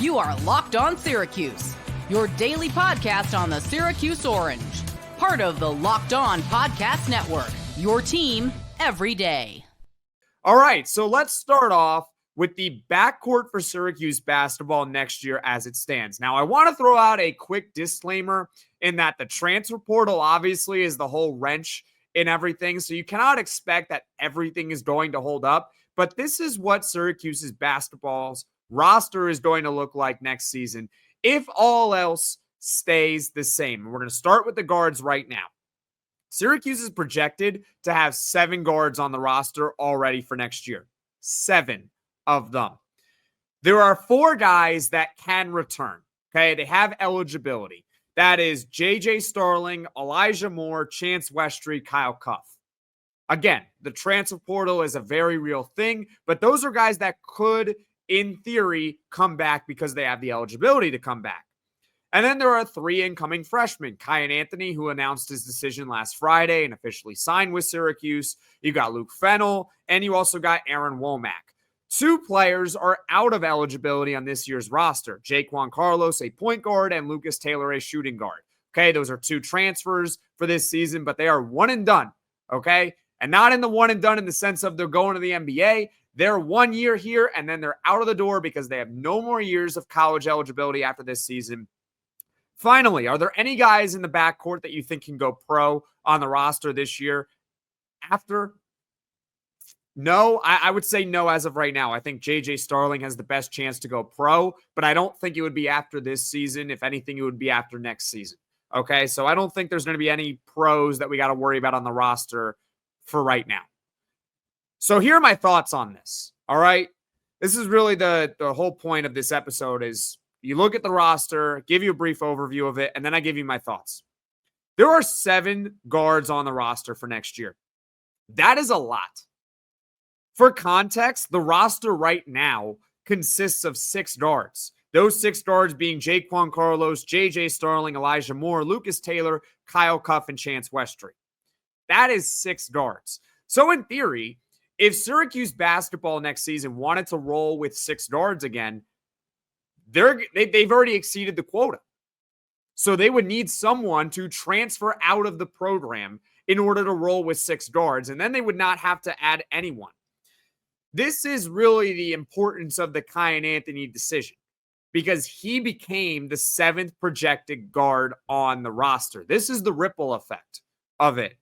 You are Locked On Syracuse, your daily podcast on the Syracuse Orange. Part of the Locked On Podcast Network, your team every day. All right, so let's start off with the backcourt for Syracuse basketball next year as it stands. Now, I want to throw out a quick disclaimer in that the transfer portal obviously is the whole wrench in everything, so you cannot expect that everything is going to hold up, but this is what Syracuse's basketball's roster is going to look like next season if all else stays the same. We're going to start with the guards right now. Syracuse is projected to have 7 guards on the roster already for next year. 7 of them. There are 4 guys that can return. Okay, they have eligibility. That is JJ Starling, Elijah Moore, Chance Westry, Kyle Cuffe. Again, the transfer portal is a very real thing, but those are guys that could, in theory, come back because they have the eligibility to come back. And then there are 3 incoming freshmen. Kiyan Anthony, who announced his decision last Friday and officially signed with Syracuse. You got Luke Fennell, and you also got Aaron Womack. 2 players are out of eligibility on this year's roster. Jaquan Carlos, a point guard, and Lucas Taylor, a shooting guard. Okay, those are 2 transfers for this season, but they are one and done. Okay, and not in the one and done in the sense of they're going to the NBA. They're 1 year here, and then they're out of the door because they have no more years of college eligibility after this season. Finally, are there any guys in the backcourt that you think can go pro on the roster this year? No, I would say no as of right now. I think JJ Starling has the best chance to go pro, but I don't think it would be after this season. If anything, it would be after next season. Okay, so I don't think there's going to be any pros that we got to worry about on the roster for right now. So here are my thoughts on this, all right? This is really the whole point of this episode is you look at the roster, give you a brief overview of it, and then I give you my thoughts. There are 7 guards on the roster for next year. That is a lot. For context, the roster right now consists of 6 guards. Those 6 guards being Jaquan Carlos, JJ Starling, Elijah Moore, Lucas Taylor, Kyle Cuffe, and Chance Westry. That is 6 guards. So in theory, if Syracuse basketball next season wanted to roll with 6 guards again, they've already exceeded the quota. So they would need someone to transfer out of the program in order to roll with 6 guards, and then they would not have to add anyone. This is really the importance of the Kiyan Anthony decision because he became the 7th projected guard on the roster. This is the ripple effect of it.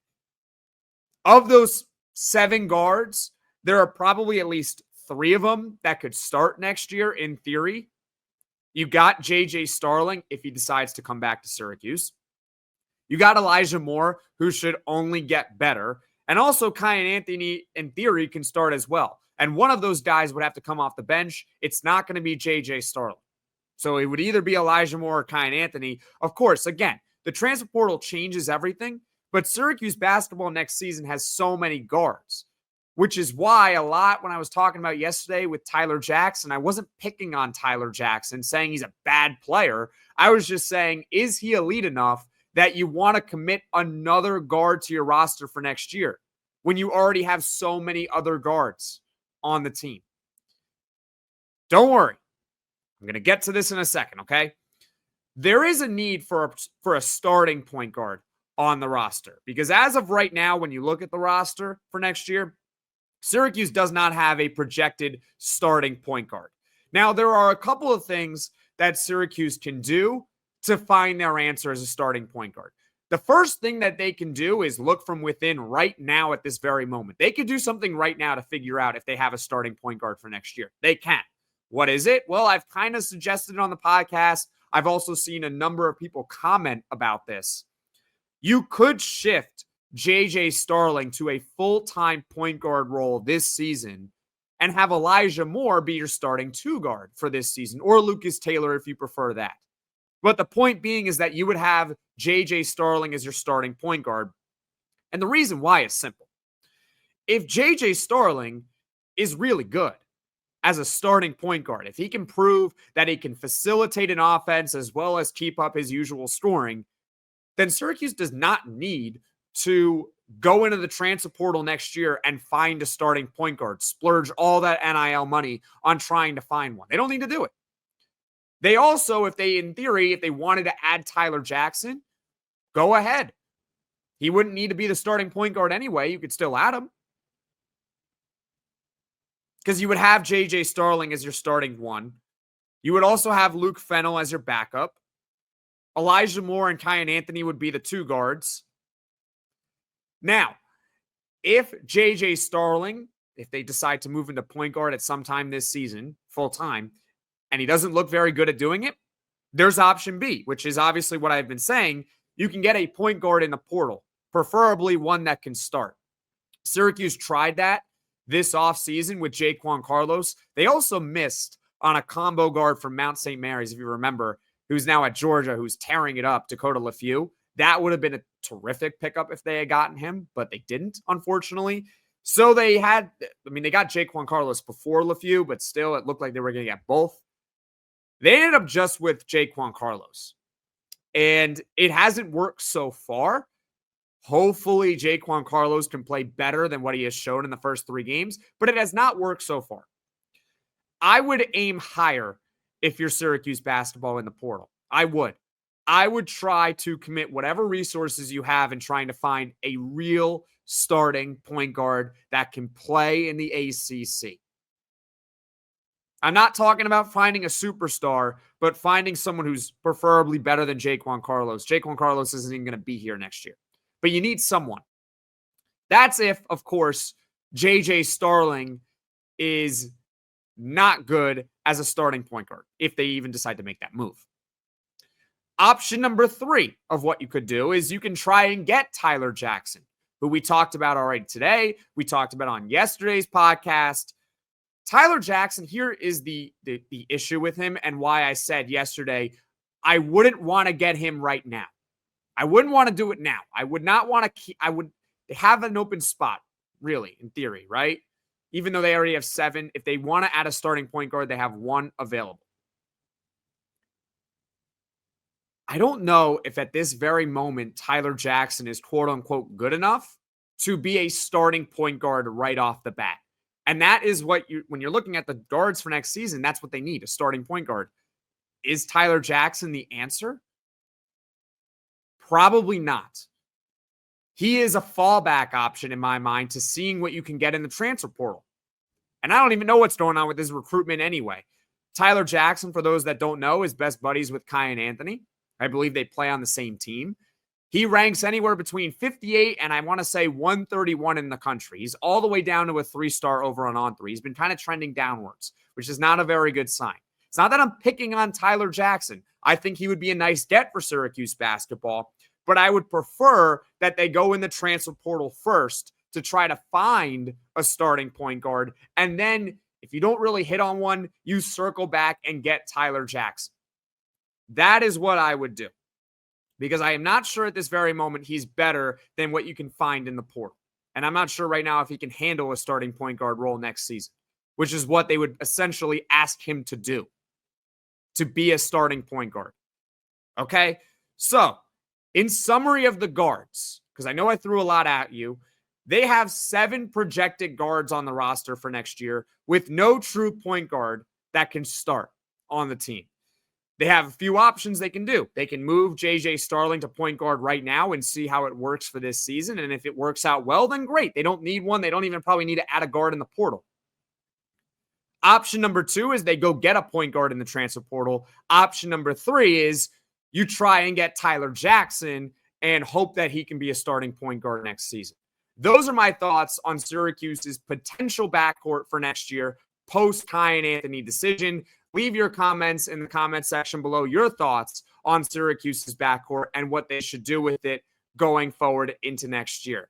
Of those 7 guards, there are probably at least 3 of them that could start next year in theory. You got JJ Starling if he decides to come back to Syracuse. You got Elijah Moore, who should only get better. And also Kiyan Anthony, in theory, can start as well. And one of those guys would have to come off the bench. It's not going to be JJ Starling. So it would either be Elijah Moore or Kiyan Anthony. Of course, again, the transfer portal changes everything. But Syracuse basketball next season has so many guards, which is why a lot when I was talking about yesterday with Tyler Jackson, I wasn't picking on Tyler Jackson saying he's a bad player. I was just saying, is he elite enough that you want to commit another guard to your roster for next year when you already have so many other guards on the team? Don't worry. I'm going to get to this in a second, okay? There is a need for a starting point guard on the roster. Because as of right now, when you look at the roster for next year, Syracuse does not have a projected starting point guard. Now, there are a couple of things that Syracuse can do to find their answer as a starting point guard. The first thing that they can do is look from within right now at this very moment. They could do something right now to figure out if they have a starting point guard for next year. They can. What is it? Well, I've kind of suggested it on the podcast. I've also seen a number of people comment about this. You could shift JJ Starling to a full-time point guard role this season and have Elijah Moore be your starting 2 guard for this season, or Lucas Taylor if you prefer that. But the point being is that you would have JJ Starling as your starting point guard. And the reason why is simple. If JJ Starling is really good as a starting point guard, if he can prove that he can facilitate an offense as well as keep up his usual scoring, then Syracuse does not need to go into the transfer portal next year and find a starting point guard, splurge all that NIL money on trying to find one. They don't need to do it. They also, if they wanted to add Tyler Jackson, go ahead. He wouldn't need to be the starting point guard anyway. You could still add him. Because you would have JJ Starling as your starting one. You would also have Luke Fennell as your backup. Elijah Moore and Kiyan Anthony would be the two guards. Now, if JJ Starling, if they decide to move into point guard at some time this season, full time, and he doesn't look very good at doing it, there's option B, which is obviously what I've been saying. You can get a point guard in the portal, preferably one that can start. Syracuse tried that this offseason with Jaquan Carlos. They also missed on a combo guard from Mount St. Mary's, if you remember, who's now at Georgia, who's tearing it up, Dakota LeFew. That would have been a terrific pickup if they had gotten him, but they didn't, unfortunately. So they got Jaquan Carlos before LeFew, but still it looked like they were going to get both. They ended up just with Jaquan Carlos. And it hasn't worked so far. Hopefully, Jaquan Carlos can play better than what he has shown in the first 3 games, but it has not worked so far. I would aim higher if you're Syracuse basketball in the portal. I would try to commit whatever resources you have in trying to find a real starting point guard that can play in the ACC. I'm not talking about finding a superstar, but finding someone who's preferably better than Jaquan Carlos. Jaquan Carlos isn't even going to be here next year, but you need someone. That's if, of course, JJ Starling is not good as a starting point guard, if they even decide to make that move. Option number 3 of what you could do is you can try and get Tyler Jackson, who we talked about already today. We talked about on yesterday's podcast. Tyler Jackson, here is the issue with him and why I said yesterday, I wouldn't want to get him right now. I wouldn't want to do it now. I would not want to I would have an open spot, really, in theory, right? Even though they already have 7, if they want to add a starting point guard, they have 1 available. I don't know if at this very moment, Tyler Jackson is quote unquote good enough to be a starting point guard right off the bat. And that is what when you're looking at the guards for next season, that's what they need, a starting point guard. Is Tyler Jackson the answer? Probably not. He is a fallback option in my mind to seeing what you can get in the transfer portal. And I don't even know what's going on with his recruitment anyway. Tyler Jackson, for those that don't know, is best buddies with Kiyan Anthony. I believe they play on the same team. He ranks anywhere between 58 and I want to say 131 in the country. He's all the way down to a 3-star over on Autry. He's been kind of trending downwards, which is not a very good sign. It's not that I'm picking on Tyler Jackson. I think he would be a nice get for Syracuse basketball, but I would prefer that they go in the transfer portal first to try to find a starting point guard. And then if you don't really hit on one, you circle back and get Tyler Jackson. That is what I would do, because I am not sure at this very moment he's better than what you can find in the portal. And I'm not sure right now if he can handle a starting point guard role next season, which is what they would essentially ask him to do, to be a starting point guard. Okay? So, in summary of the guards, because I know I threw a lot at you, they have 7 projected guards on the roster for next year with no true point guard that can start on the team. They have a few options they can do. They can move JJ Starling to point guard right now and see how it works for this season. And if it works out well, then great. They don't need one. They don't even probably need to add a guard in the portal. Option number 2 is they go get a point guard in the transfer portal. Option number 3 is you try and get Tyler Jackson and hope that he can be a starting point guard next season. Those are my thoughts on Syracuse's potential backcourt for next year, post Kiyan Anthony decision. Leave your comments in the comment section below, your thoughts on Syracuse's backcourt and what they should do with it going forward into next year.